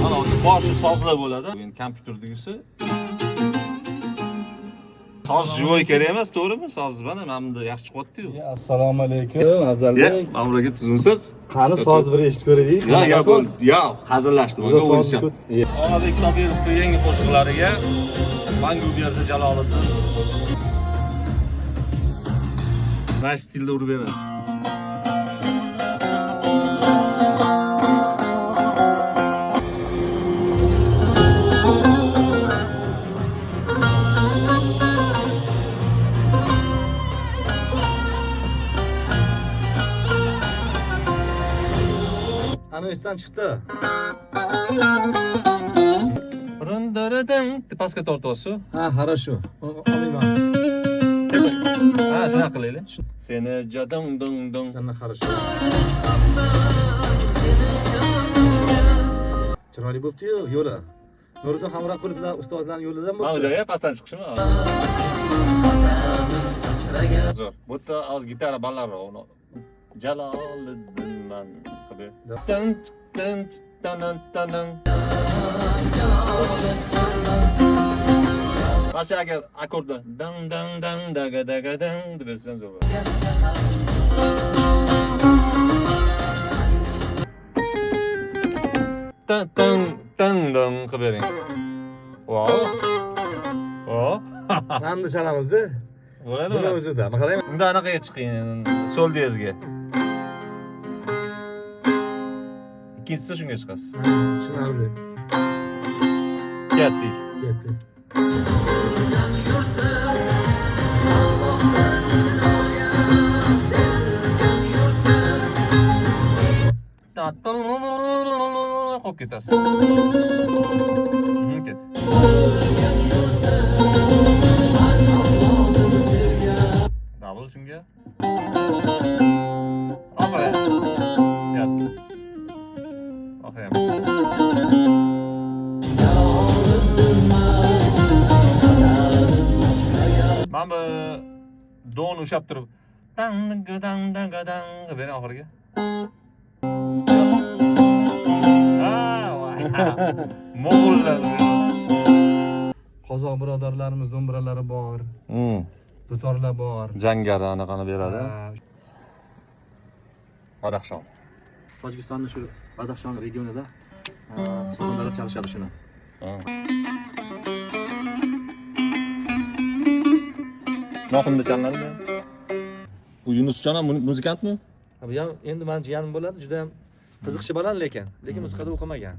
Ana boshi sozlar bo'ladi. Endi kompyuterdagisi soz jivoy kerak emas, to'g'rimi? Soz mana bunda yaxshi chiqyapti-yu. Assalomu alaykum. Afzalbek. Mamlakat tuzumsiz. Qani soz bir eshitib ko'raylik. Ya, hazillashdim. Aka o'zim. Oladek Sobirovning yangi qo'shiqlariga Mangu bu yerda Jaloliddin mana shu stilda urib beradi. Ana esdan chiqdi. Rındarıdın pastga tortyapsiz. Ha, хорошо. Olayman. Ha, shuna qilaylik. Seni jading ding ding. Sana хорошо. Chiroyli bo'pti-yu, yo'li. Nuriddin Hamroqulovlar ustozlarning yo'lidan Mana bo'pti. joyga pastdan chiqishmi? Zo'r. Bu yerda hozir gitara balandroq. Jaloliddin man qilib. Tan tan tan tan. Başa agar akkordda dang dang dang daga daga dang deb bersam zo'r bo'ladi. Tan tan tan dang qilib bering. Wow. Oh. Hamda chalamiz-da. Bo'ladimi? Buni o'zida. Men qarayman. Unda anaqaga chiqing, sol diyezga. Ikkinchisi shunga chiqasiz. Tushunarli. Ketdik. Ketdi. Qolib ketasiz. Ket. Double shunga. Oxiri. Yat. Oxiri. Ben bu don ushab turib dang dang dang dang beni oxiriga. Mo'g'ullar. Qozoq birodarlarimiz do'mbiralari bor. Dutorlar bor. Jangari anaqani beradi. Badaxshon. Tojikistonning shu Badaxshon regionida so'zlar chalishadi shuni. Noqinda chalinadimi? Bu Yunusjon ham muzikantmi? Bu ham endi men jiyanim bo'ladi, juda ham qiziqchi bola lekin musiqada o'qimagan.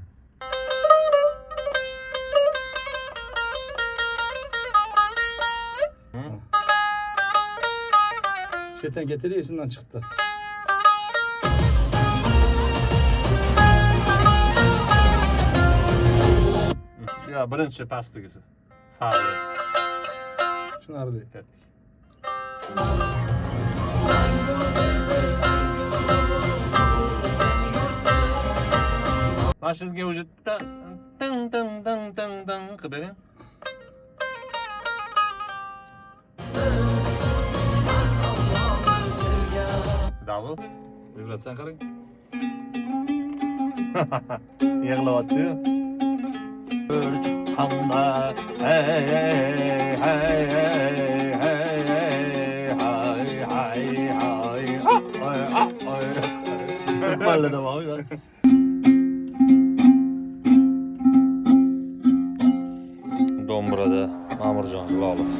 Chetdan keltirib esimdan chiqdi. Ya birinchi pastligisi. Fa. Tushunarli. Mana sizga уже tang tang tang tang tang tang qilib bering. Double. Vibratsiya qarang. Yig'layapti-yu. Qanda hey hey hey hey hay Ballada var. Dombrada Ma'murjon Jalolov.